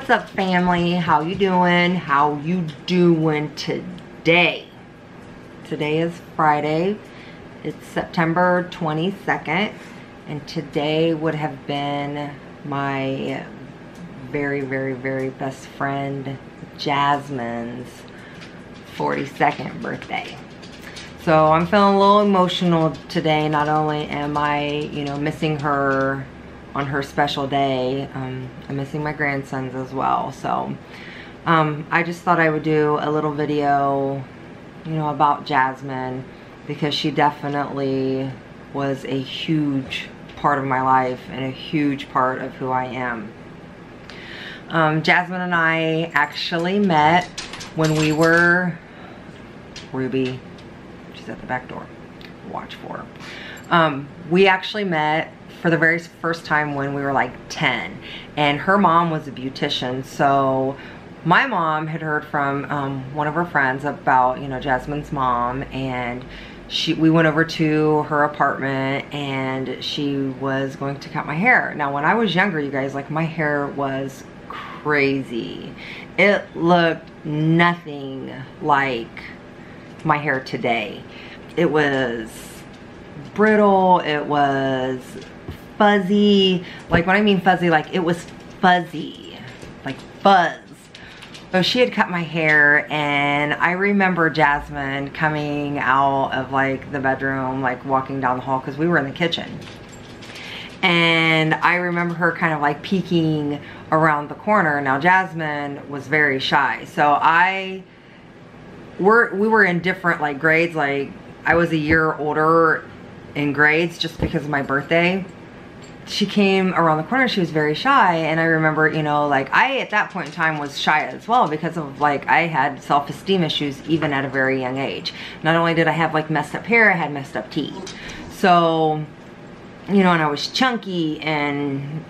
What's up, family? How you doing? How you doing today? Today is Friday. It's September 22nd, and today would have been my very best friend Jasmine's 42nd birthday. So I'm feeling a little emotional today. Not only am I, missing her on her special day, I'm missing my grandsons as well. So I just thought I would do a little video, about Jasmine, because she definitely was a huge part of my life and a huge part of who I am. Jasmine and I actually met when we were, Ruby, she's at the back door, watch for her. We actually met for the very first time when we were like 10, and her mom was a beautician. So my mom had heard from one of her friends about, Jasmine's mom, and we went over to her apartment and she was going to cut my hair. Now, when I was younger, you guys, like, my hair was crazy. It looked nothing like my hair today. It was brittle, it was fuzzy. Like, when I mean fuzzy, like, it was fuzzy, like fuzz. So she had cut my hair, and I remember Jasmine coming out of like the bedroom, like walking down the hall, because we were in the kitchen. And I remember her kind of like peeking around the corner. Now, Jasmine was very shy. So we were in different like grades. Like, I was a year older in grades just because of my birthday. She came around the corner, she was very shy, and I remember, like, I at that point in time was shy as well, because of like, I had self-esteem issues even at a very young age. Not only did I have like messed up hair, I had messed up teeth. So, and I was chunky, and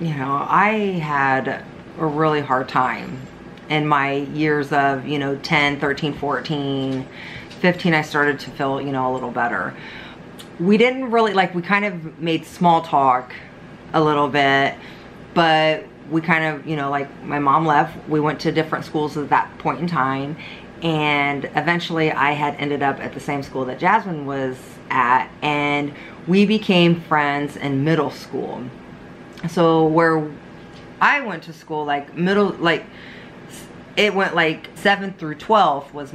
I had a really hard time in my years of 10, 13, 14, 15. I started to feel a little better. We didn't really, like, we kind of made small talk a little bit, but we kind of, like, my mom left. We went to different schools at that point in time, and eventually I had ended up at the same school that Jasmine was at, and we became friends in middle school. So where I went to school, like, it went like 7th through 12th was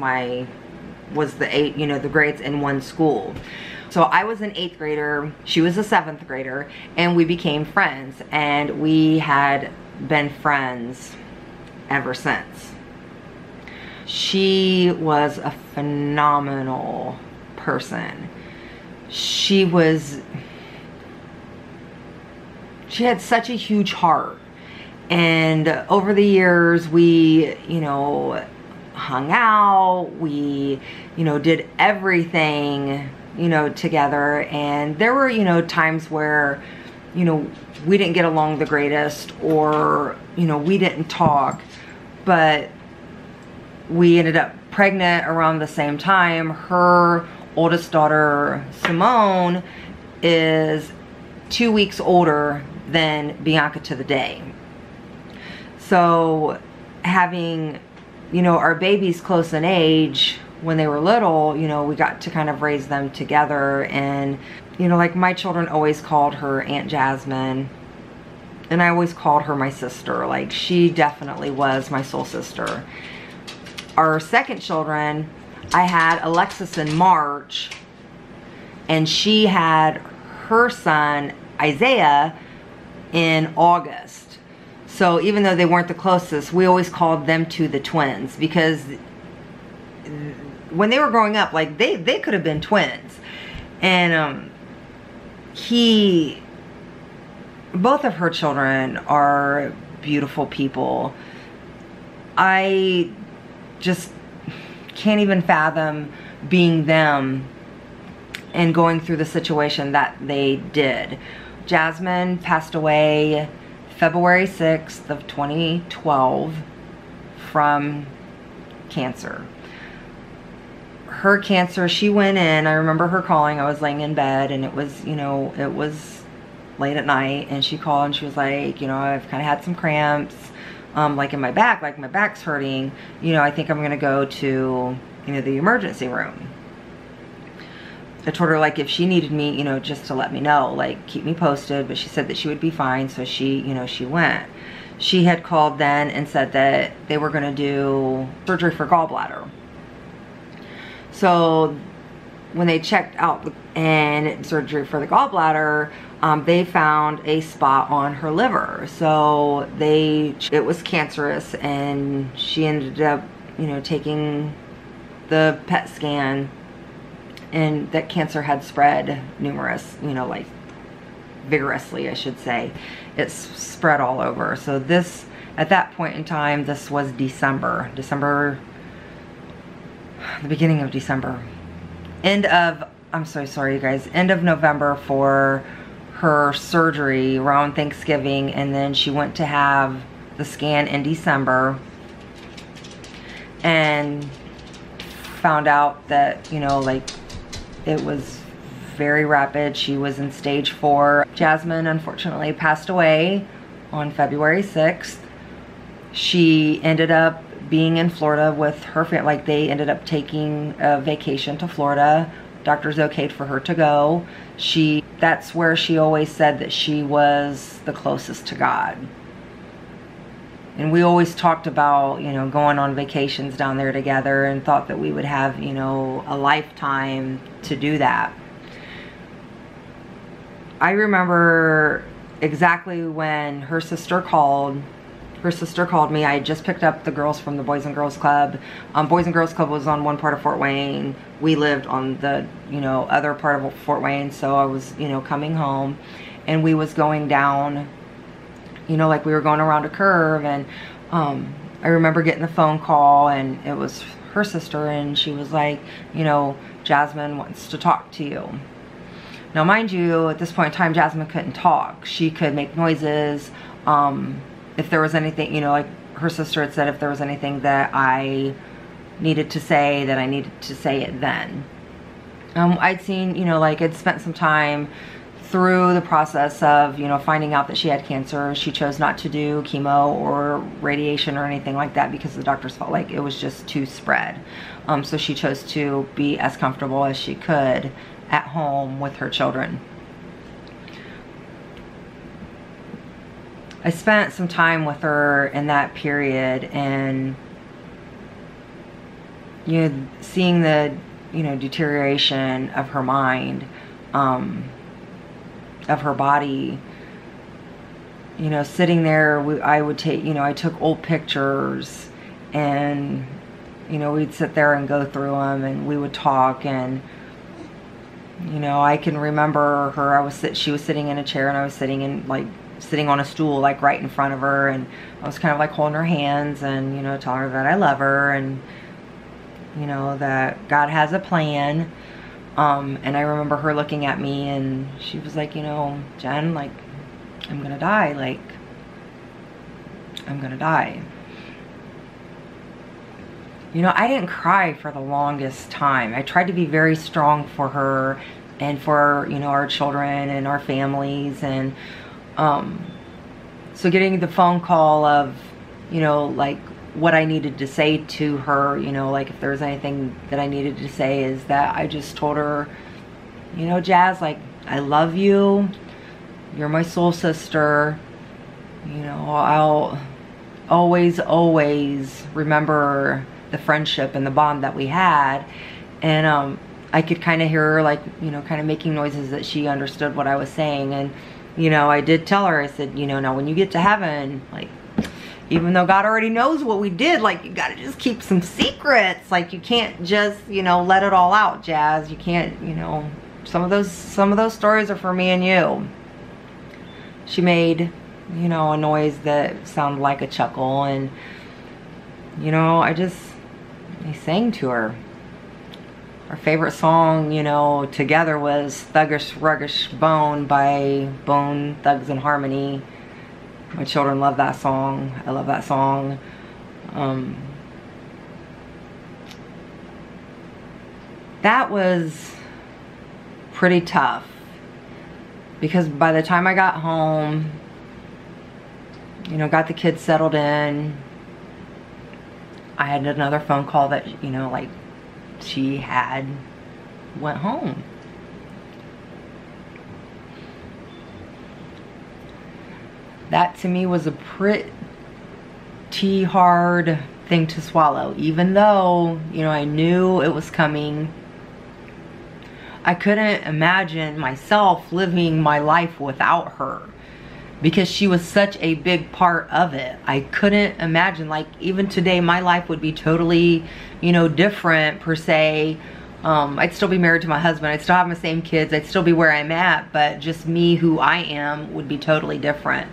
the grades in one school. So I was an 8th grader, she was a 7th grader, and we became friends, and we had been friends ever since. She was a phenomenal person. She had such a huge heart, and over the years we, hung out, we, did everything, together. And there were, times where, we didn't get along the greatest, or, we didn't talk, but we ended up pregnant around the same time. Her oldest daughter, Simone, is 2 weeks older than Bianca to the day. So having, our babies close in age when they were little, we got to kind of raise them together. And, like, my children always called her Aunt Jasmine, and I always called her my sister. Like, she definitely was my soul sister. Our second children, I had Alexis in March, and she had her son, Isaiah, in August. So even though they weren't the closest, we always called them two the twins, because when they were growing up, like, they could have been twins. And both of her children are beautiful people. I just can't even fathom being them and going through the situation that they did. Jasmine passed away February 6th of 2012 from cancer. Her cancer, she went in, I remember her calling, I was laying in bed, and it was, it was late at night, and she called and she was like, I've kind of had some cramps, like in my back, like my back's hurting, you know, I think I'm gonna go to, you know, the emergency room. I told her, like, if she needed me, you know, just to let me know, like, keep me posted. But she said that she would be fine, so she, you know, she went. She had called then and said that they were going to do surgery for gallbladder. So when they checked out and surgery for the gallbladder, they found a spot on her liver. So it was cancerous, and she ended up, you know, taking the PET scan, and that cancer had spread numerous, you know, like vigorously, I should say. It's spread all over. So this, at that point in time, this was December, the beginning of December. I'm so sorry, you guys, end of November for her surgery around Thanksgiving, and then she went to have the scan in December and found out that, you know, like, it was very rapid. She was in stage 4. Jasmine unfortunately passed away on February 6th. She ended up being in Florida with her family. Like, they ended up taking a vacation to Florida. Doctors okayed for her to go. That's where she always said that she was the closest to God. And we always talked about, you know, going on vacations down there together, and thought that we would have, you know, a lifetime to do that. I remember exactly when her sister called. Her sister called me. I had just picked up the girls from the Boys and Girls Club. Boys and Girls Club was on one part of Fort Wayne. We lived on the, you know, other part of Fort Wayne. So I was, you know, coming home, and we was going down, you know, like we were going around a curve, and I remember getting the phone call, and it was her sister, and she was like, you know, Jasmine wants to talk to you. Now, mind you, at this point in time, Jasmine couldn't talk. She could make noises. If there was anything, you know, like her sister had said, if there was anything that I needed to say, that I needed to say it then. I'd seen, you know, like, I'd spent some time through the process of, you know, finding out that she had cancer. She chose not to do chemo or radiation or anything like that because the doctors felt like it was just too spread. So she chose to be as comfortable as she could at home with her children. I spent some time with her in that period, and, you know, seeing the, you know, deterioration of her mind, of her body, you know, sitting there, I would take, you know, I took old pictures, and, you know, we'd sit there and go through them, and we would talk. And, you know, I can remember her, she was sitting in a chair, and I was sitting on a stool, like, right in front of her, and I was kind of like holding her hands, and, you know, telling her that I love her, and, you know, that God has a plan. And I remember her looking at me, and she was like, you know, Jen, like, I'm gonna die, like, I'm gonna die. You know, I didn't cry for the longest time. I tried to be very strong for her and for, you know, our children and our families. And so getting the phone call of, you know, like, what I needed to say to her, you know, like, if there was anything that I needed to say, is that I just told her, you know, Jazz, like, I love you. You're my soul sister. You know, I'll always, always remember the friendship and the bond that we had. And I could kind of hear her, like, you know, kind of making noises that she understood what I was saying. And, you know, I did tell her, I said, you know, now when you get to heaven, like, even though God already knows what we did, like, you gotta just keep some secrets. Like, you can't just, you know, let it all out, Jazz. You can't, you know, some of those stories are for me and you. She made, you know, a noise that sounded like a chuckle, and, you know, I sang to her. Our favorite song, you know, together was Thuggish Ruggish Bone by Bone Thugs and Harmony. My children love that song. I love that song. That was pretty tough, because by the time I got home, you know, got the kids settled in. I had another phone call that, you know, like she had went home. That to me was a pretty hard thing to swallow, even though, you know, I knew it was coming. I couldn't imagine myself living my life without her, because she was such a big part of it. I couldn't imagine, like, even today my life would be totally, you know, different per se. I'd still be married to my husband, I'd still have my same kids, I'd still be where I'm at, but just me, who I am, would be totally different.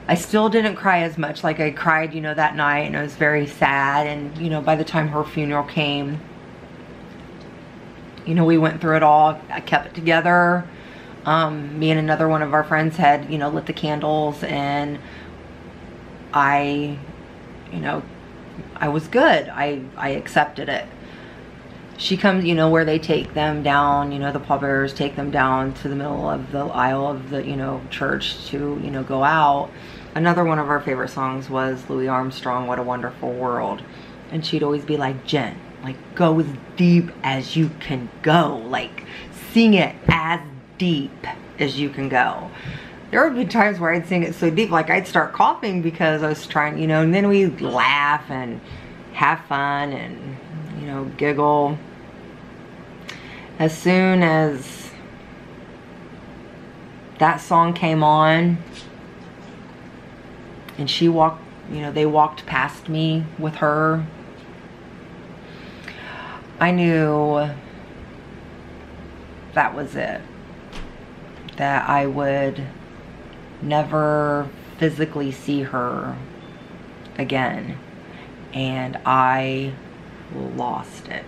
I still didn't cry as much like I cried, you know, that night, and I was very sad. And, you know, by the time her funeral came, you know, we went through it all. I kept it together. Me and another one of our friends had, you know, lit the candles, and I, you know, I was good. I accepted it. She comes, you know, where they take them down, you know, the pallbearers take them down to the middle of the aisle of the, you know, church to, you know, go out. Another one of our favorite songs was Louis Armstrong, What a Wonderful World. And she'd always be like, Jen, like, go as deep as you can go. Like, sing it as deep as you can go. There would be times where I'd sing it so deep, like I'd start coughing because I was trying, you know, and then we'd laugh and have fun and, you know, giggle. As soon as that song came on and she walked, you know, they walked past me with her, I knew that was it. That I would never physically see her again. And I lost it.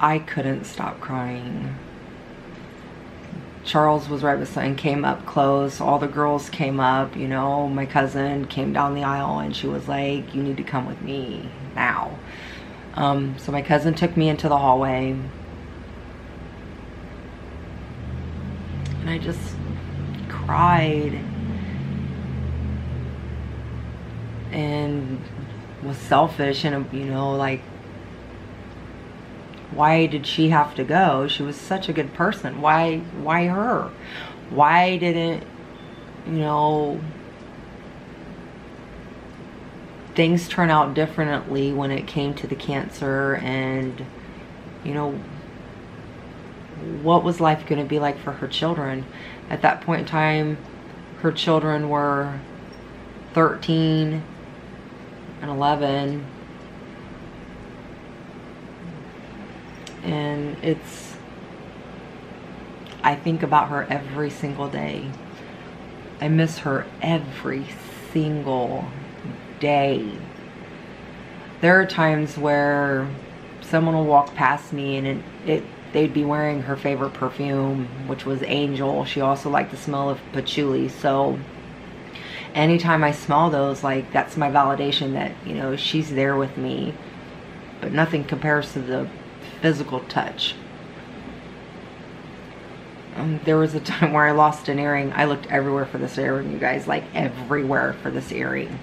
I couldn't stop crying. Charles was right beside and came up close. All the girls came up, you know. My cousin came down the aisle and she was like, you need to come with me now. So my cousin took me into the hallway. And I just cried. And was selfish and, you know, like, why did she have to go? She was such a good person. Why her? Why didn't, you know, things turn out differently when it came to the cancer? And, you know, what was life going to be like for her children? At that point in time, her children were 13 and 11. And I think about her every single day. I miss her every single day. There are times where someone will walk past me and they'd be wearing her favorite perfume, which was Angel. She also liked the smell of patchouli. So anytime I smell those, like, that's my validation that, you know, she's there with me. But nothing compares to the physical touch. There was a time where I lost an earring. I looked everywhere for this earring, you guys, like everywhere for this earring.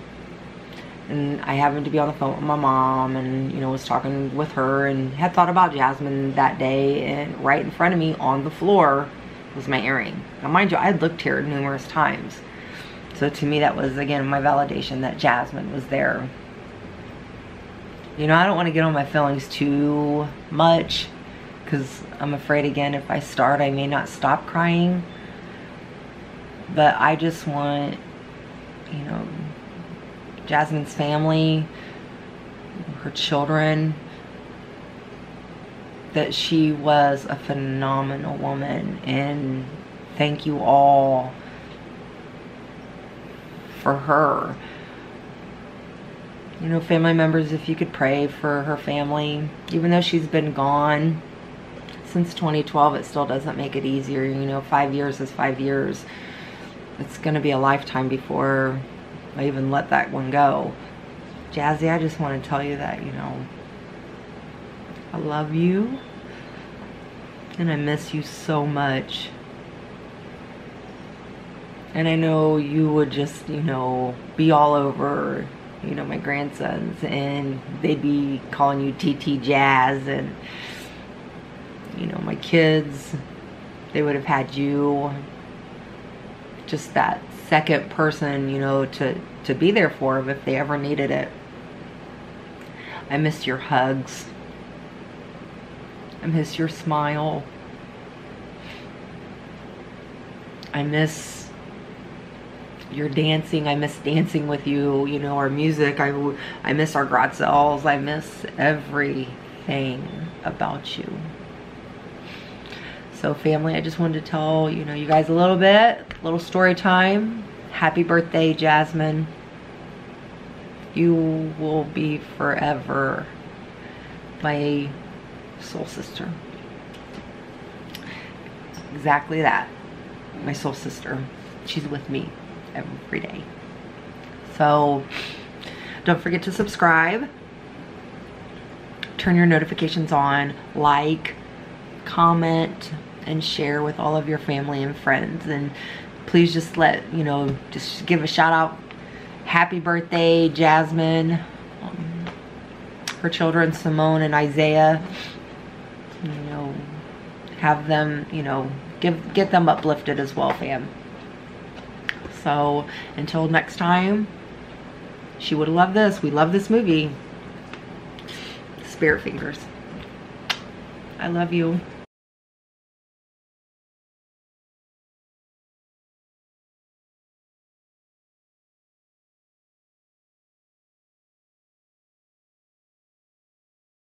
And I happened to be on the phone with my mom and, you know, was talking with her and had thought about Jasmine that day, and right in front of me on the floor was my earring. Now mind you, I had looked here numerous times. So to me that was, again, my validation that Jasmine was there. You know, I don't want to get on my feelings too much because I'm afraid, again, if I start, I may not stop crying. But I just want, you know, Jasmine's family, her children, that she was a phenomenal woman. And thank you all for her. You know, family members, if you could pray for her family. Even though she's been gone since 2012, it still doesn't make it easier. You know, 5 years is 5 years. It's going to be a lifetime before I even let that one go. Jazzy, I just want to tell you that, you know, I love you. and I miss you so much. And I know you would just, you know, be all over, you know, my grandsons, and they'd be calling you TT Jazz, and, you know, my kids, they would have had you, just that second person, you know, to be there for them if they ever needed it. I miss your hugs. I miss your smile. I miss your dancing. I miss dancing with you, you know, our music. I miss our gratzels. I miss everything about you. So family, I just wanted to tell, you know, you guys a little story time. Happy birthday, Jasmine. You will be forever my soul sister. Exactly that. My soul sister. She's with me every day. So don't forget to subscribe. Turn your notifications on. Like, comment, and share with all of your family and friends. And please just just give a shout out. Happy birthday, Jasmine. Her children, Simone and Isaiah. You know, have them, you know, get them uplifted as well, fam. So until next time, she would love this. We love this movie. Spirit fingers. I love you.